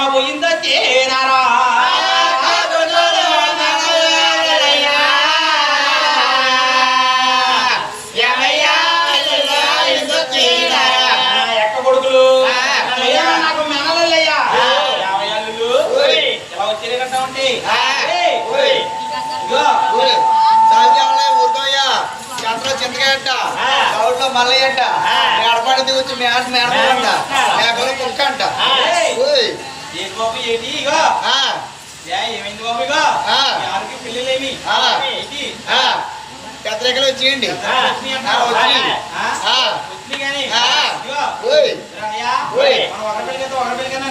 పోయిందో చేనారా ఎక్క కొడుకులు నాకు మెనలయ్యా ఎలా వచ్చేదంటా ఉంటే చింతకాయంట గౌడ్లో మల్లయ్యంట మేడపాడి దిగుచ్చు మేడపడంట మేకలో కుక్క అంట ఏంటి బాబు ఏంటి ఇగో ఏమైంది బాబు ఇగో ఎవరికి పిల్లలేమి పెద్దరెక్కలు వచ్చేయండి వచ్చినాయి కానీ మనం ఒకరి పెళ్ళి కదా